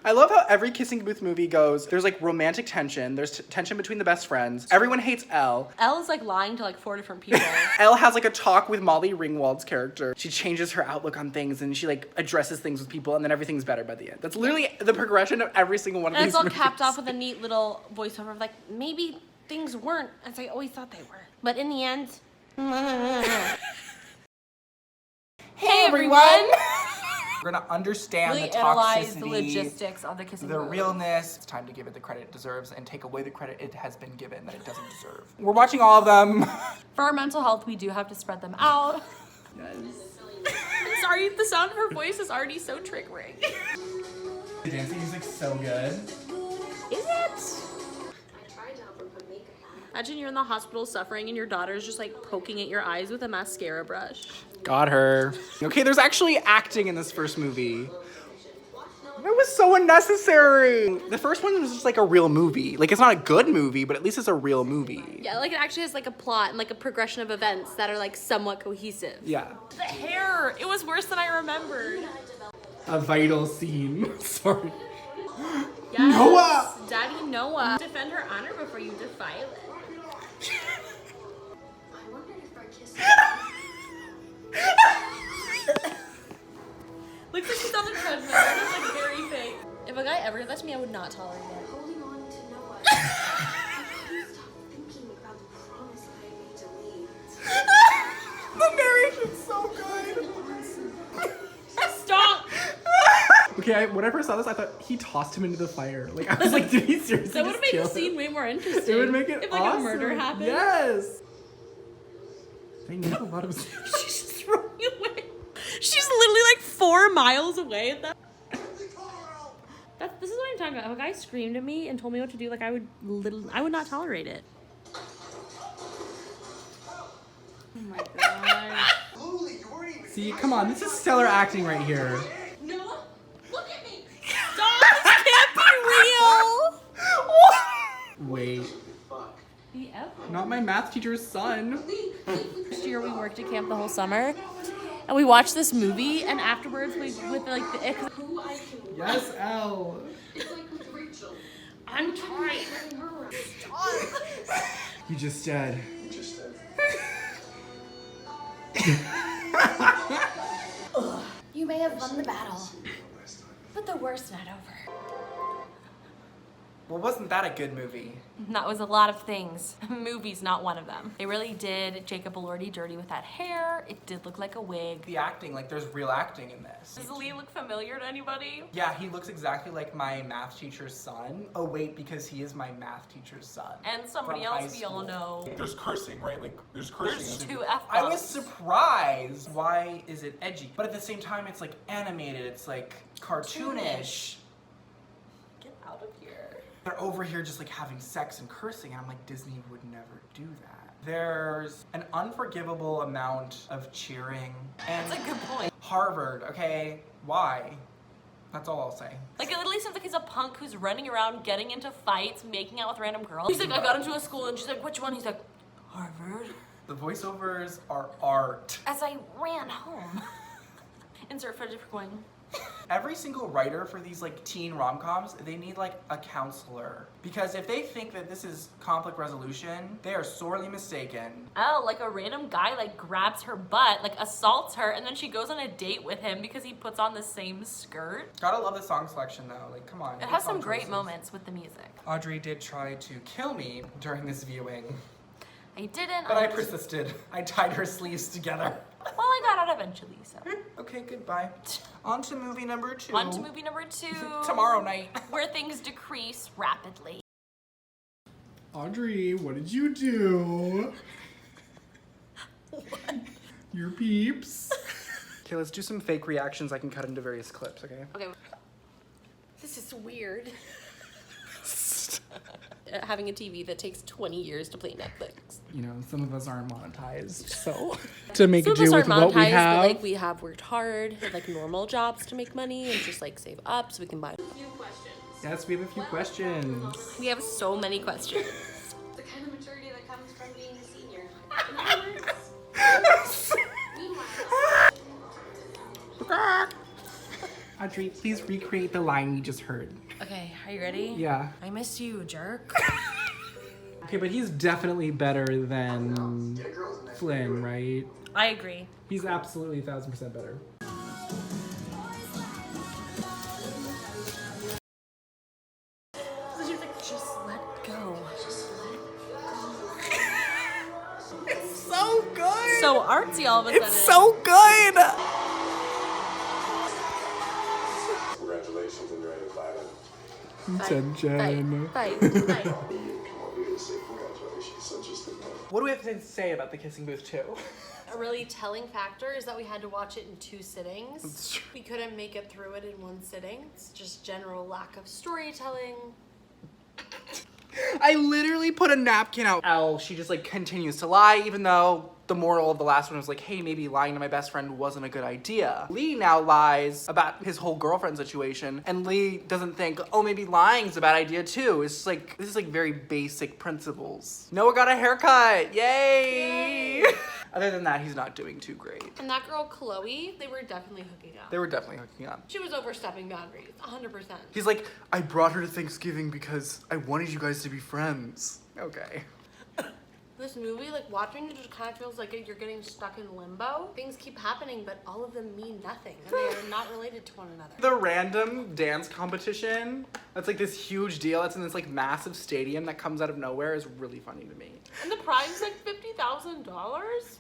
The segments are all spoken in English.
I love how every Kissing Booth movie goes, there's like romantic tension, there's tension between the best friends, everyone hates Elle. Elle is like lying to like 4 different people. Elle has like a talk with Molly Ringwald's character. She changes her outlook on things and she like addresses things with people and then everything's better by the end. That's literally the progression of every single one of And these it's all movies. capped off with a neat little voiceover of like, maybe things weren't as I always thought they were. But in the end... Hey everyone! We're gonna understand Really the analyze toxicity, the logistics of the Kissing Booth. realness. It's time to give it the credit it deserves and take away the credit it has been given that it doesn't deserve. We're watching all of them. For our mental health, we do have to spread them out. Sorry, the sound of her voice is already so triggering. The dancing music's so good. Is it? Imagine you're in the hospital suffering and your daughter's just like poking at your eyes with a mascara brush. Got her. Okay, there's actually acting in this first movie. It was so unnecessary. The first one was just like a real movie. Like, it's not a good movie, but at least it's a real movie. Yeah, like it actually has like a plot and like a progression of events that are like somewhat cohesive. Yeah. The hair, it was worse than I remembered. A vital scene. Sorry. Yes, Noah! Daddy Noah. Defend her honor before you defile it. I wondered if our kiss. Looks like she's on the treadmill. It's like very fake. If a guy ever did that to me, I would not tolerate it. Holding on to Noah. I couldn't stop thinking about the promise that I made to leave. The narration's so good. Stop! Okay, when I first saw this, I thought he tossed him into the fire. Like, I was like, did he seriously That would have made the just kill him? scene way more interesting. It would make it if like awesome. a murder happened. Yes. They need a lot of. She's just running away. She's literally like 4 miles away at that. This is what I'm talking about. If a guy screamed at me and told me what to do, like I would not tolerate it. Oh my god. See, come on, this is stellar acting right here. Noah, look at me. Stop! This can't be real. Wait, The F. not my math teacher's son. Last year we worked at camp the whole summer, and we watched this movie, and afterwards we with like the Who I can Yes, Elle. It's like with Rachel. I'm tired. You just dead. You may have won the battle, but the worst's not over. Well, wasn't that a good movie? That was a lot of things. Movie's not one of them. They really did Jacob Elordi dirty with that hair. It did look like a wig. The acting, like there's real acting in this. Does Lee look familiar to anybody? Yeah, he looks exactly like my math teacher's son. Oh wait, because he is my math teacher's son. And somebody From high else we all school. know. There's cursing, right? Like, there's cursing. There's 2 F-bombs. I was surprised. Why is it edgy? But at the same time, it's like animated. It's like cartoonish. Get out of here. They're over here just like having sex and cursing, and I'm like, Disney would never do that. There's an unforgivable amount of cheering. And That's a good point. Harvard, okay? Why? That's all I'll say. Like, it literally seems like he's a punk who's running around, getting into fights, making out with random girls. He's like, I got into a school, and she's like, which one? He's like, Harvard. The voiceovers are art. As I ran home. Insert footage for Gwen. Every single writer for these like teen rom-coms, they need like a counselor. Because if they think that this is conflict resolution, they are sorely mistaken. Oh, like a random guy like grabs her butt, like assaults her, and then she goes on a date with him because he puts on the same skirt. Gotta love the song selection though, like come on. It good has song some great choices. moments with the music. Audrey did try to kill me during this viewing, I didn't. but I persisted. I tied her sleeves together. Well, I got out eventually, so. Okay, goodbye. On to movie number 2. On to movie number 2. Tomorrow night. Where things decrease rapidly. Audrey, what did you do? Your peeps. Okay, let's do some fake reactions I can cut into various clips, okay? Okay. This is weird. Having a TV that takes 20 years to play Netflix. You know, some of us aren't monetized, so to make Some of do us with aren't what we monetized, have. but like we have worked hard, had like normal jobs to make money and just like save up so we can buy. Yes, we have a few questions. We have so many questions. The kind of maturity that comes from being a senior. In other words, meanwhile, Audrey, please recreate the line we just heard. Okay, are you ready? Yeah. I miss you, jerk. Okay, but he's definitely better than Flynn, right? I agree. He's absolutely 1000% better. So she was like, just let go. It's so good! So artsy all of a sudden. It's so good! Congratulations on your fighting. Jen. Fight. Come on, we didn't say congratulations, so just the What do we have to say about the Kissing Booth 2? A really telling factor is that we had to watch it in 2 sittings. That's true. We couldn't make it through it in 1 sitting. It's just general lack of storytelling. I literally put a napkin out. Elle, she just like continues to lie, even though the moral of the last one was like, hey, maybe lying to my best friend wasn't a good idea. Lee now lies about his whole girlfriend situation, and Lee doesn't think, oh, maybe lying's a bad idea too. It's like, this is like very basic principles. Noah got a haircut, yay! Other than that, he's not doing too great. And that girl, Chloe, they were definitely hooking up. They were definitely hooking up. She was overstepping boundaries, 100%. He's like, I brought her to Thanksgiving because I wanted you guys to be friends. Okay. This movie, like watching it just kind of feels like you're getting stuck in limbo. Things keep happening, but all of them mean nothing, and they are not related to one another. The random dance competition that's like this huge deal that's in this like massive stadium that comes out of nowhere is really funny to me. And the prize is like $50,000.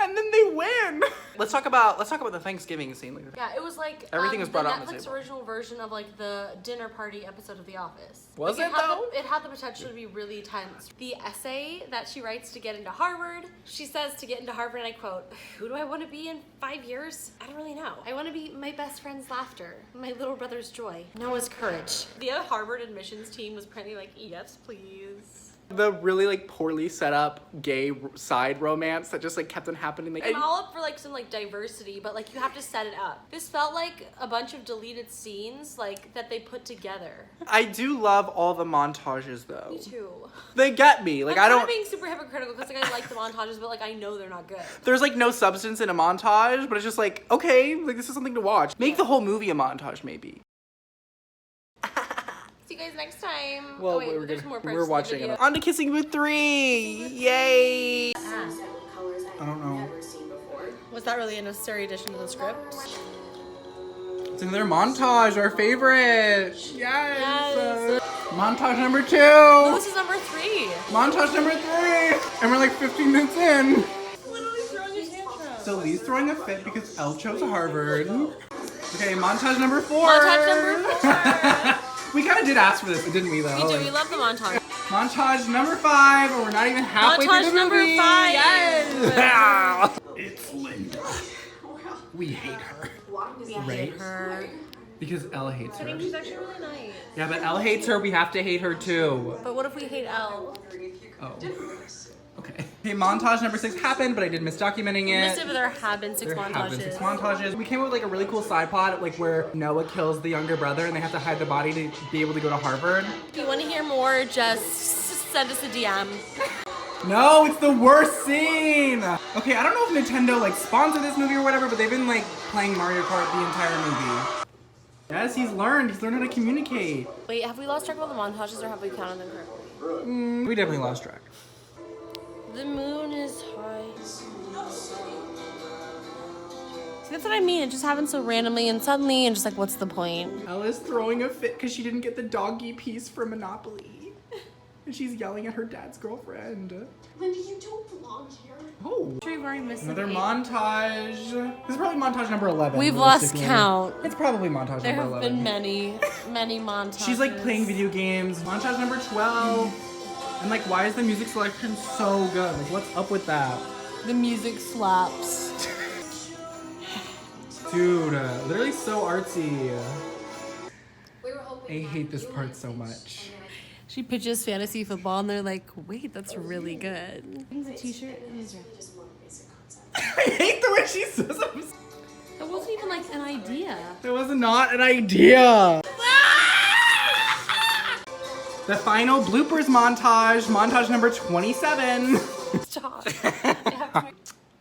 And then they win. Let's talk about the Thanksgiving scene. Like, Yeah, it was like Everything was brought the out on the Netflix table. original version of like the dinner party episode of The Office. Was Like, it though? It had the potential to be really tense. The essay that she writes to get into Harvard, she says to get into Harvard, and I quote, "Who do I want to be in 5 years? I don't really know. I want to be my best friend's laughter, my little brother's joy, Noah's courage." The Harvard admissions team was apparently like, "Yes, please." The really like poorly set up gay side romance that just like kept on happening. Like, I'm all up for like some like diversity, but like you have to set it up. This felt like a bunch of deleted scenes like that they put together. I do love all the montages though. Me too. They get me. Like I'm I kind don't. of being super hypocritical because like I like the montages, but like I know they're not good. There's like no substance in a montage, but it's just like, okay, like this is something to watch. Make the whole movie a montage, maybe. See you guys next time. Well, Oh, wait, we're there's more parts we're to the watching video. it. On to Kissing Booth 3! Yay! Colors I don't know. I've never seen before. Was that really a necessary addition to the script? It's another montage, our favorite! Yes! Yes. Montage number 2! Oh, this is number 3. Montage number 3! And we're like 15 minutes in. Literally throwing a tantrum. So Lee's throwing a fit because Elle chose Harvard. Okay, montage number 4! Montage number 4. We kind of did ask for this, didn't we though? We do. We love the montage. Montage number 5, and we're not even halfway Montage through the number movie. 5. Yes! It's Linda. We hate her. We Right? hate her. Because Elle hates I her. think she's actually really nice. Yeah, but Elle hates her. We have to hate her too. But what if we hate Elle? Oh. Okay. Okay, montage number 6 happened, but I did miss documenting it. Missed it, but there have been 6 There montages. have been 6 montages. We came up with like a really cool side plot, like where Noah kills the younger brother and they have to hide the body to be able to go to Harvard. If you want to hear more, just send us a DM. No, it's the worst scene! Okay, I don't know if Nintendo like sponsored this movie or whatever, but they've been like playing Mario Kart the entire movie. Yes, he's learned how to communicate. Wait, have we lost track of all the montages or have we counted them correctly? We definitely lost track. The moon is high. See, that's what I mean. It just happened so randomly and suddenly, and just like, what's the point? Ella's throwing a fit because she didn't get the doggy piece from Monopoly. And she's yelling at her dad's girlfriend. Linda, you don't belong here. Oh. We've already missed Another montage. This is probably montage number 11. We've lost realistically. count. It's probably montage There number have 11. been many, many montages. She's like playing video games. Montage number 12. And like, why is the music selection so good? Like, what's up with that? The music slaps. Dude, literally so artsy. We were hoping I hate this part so much. She pitches fantasy football, and they're like, "Wait, that's really good." He's a T-shirt. just one basic concept. I hate the way she says it. That wasn't even like an idea. That was not an idea. The final bloopers montage number 27. Stop.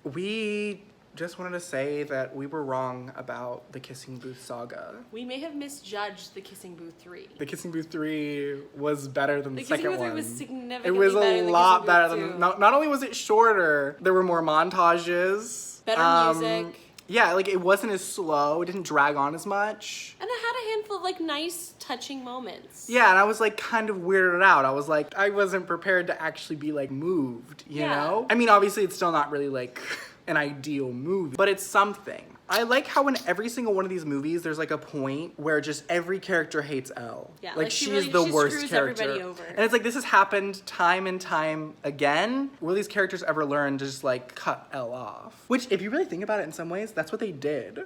We just wanted to say that we were wrong about the Kissing Booth Saga. We may have misjudged the Kissing Booth 3. The Kissing Booth 3 was better than the second Kissing Booth 3 one. was significantly It was better a than lot Kissing better Booth than. 2. Not only was it shorter, there were more montages. Better music. Yeah, like it wasn't as slow. It didn't drag on as much. And it had a handful of like nice, touching moments. Yeah, and I was like kind of weirded out. I was like, I wasn't prepared to actually be like moved, you Yeah. know? I mean, obviously it's still not really like an ideal movie, but it's something. I like how in every single one of these movies, there's like a point where just every character hates Elle. Yeah, like like, she she is really- the she worst screws character. everybody over. And it's like this has happened time and time again. Will these characters ever learn to just like cut Elle off? Which, if you really think about it, in some ways, that's what they did.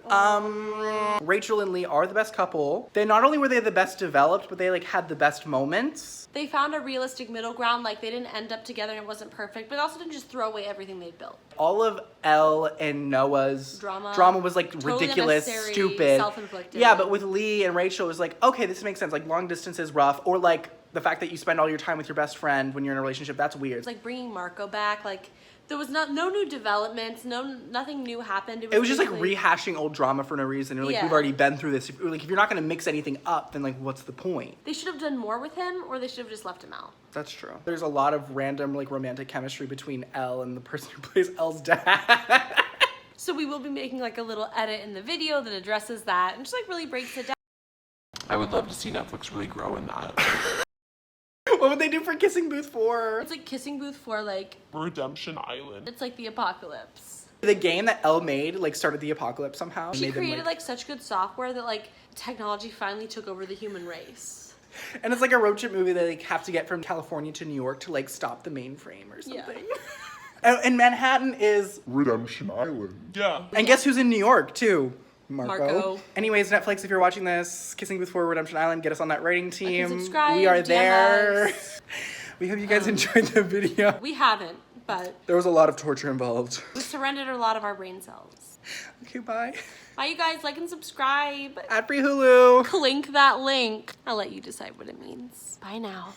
Rachel and Lee are the best couple. They not only were they the best developed, but they like had the best moments. They found a realistic middle ground. Like they didn't end up together and it wasn't perfect, but also didn't just throw away everything they'd built. All of Elle and Noah's Drama was like Totally ridiculous, unnecessary, stupid. self-inflicted. Yeah, but with Lee and Rachel, it was like, okay, this makes sense. Like long distance is rough, or like the fact that you spend all your time with your best friend when you're in a relationship, that's weird. It's like bringing Marco back. Like there was no new developments. Nothing new happened. It was just like basically- rehashing old drama for no reason. You're like, Yeah. we've already been through this. Like, if you're not gonna mix anything up, then like, what's the point? They should have done more with him, or they should have just left him out. That's true. There's a lot of random like romantic chemistry between Elle and the person who plays Elle's dad. So we will be making like a little edit in the video that addresses that and just like really breaks it down. I would love to see Netflix really grow in that. What would they do for Kissing Booth 4? It's like Kissing Booth for like, Redemption Island. it's like the apocalypse. The game that Elle made like started the apocalypse somehow. She Made them, created like such good software that like technology finally took over the human race. and it's like a road trip movie they like have to get from California to New York to like stop the mainframe or Yeah. something. And Manhattan is, Redemption Island. Yeah. and guess who's in New York too? Marco. Anyways, Netflix, if you're watching this, Kissing Booth 4 Redemption Island, get us on that rating team. subscribe, We are DM there. us. We hope you guys enjoyed the video. We haven't, but There was a lot of torture involved. we surrendered a lot of our brain cells. Okay, bye. Bye you guys, like and subscribe. Ad free Hulu. Clink that link. I'll let you decide what it means. Bye now.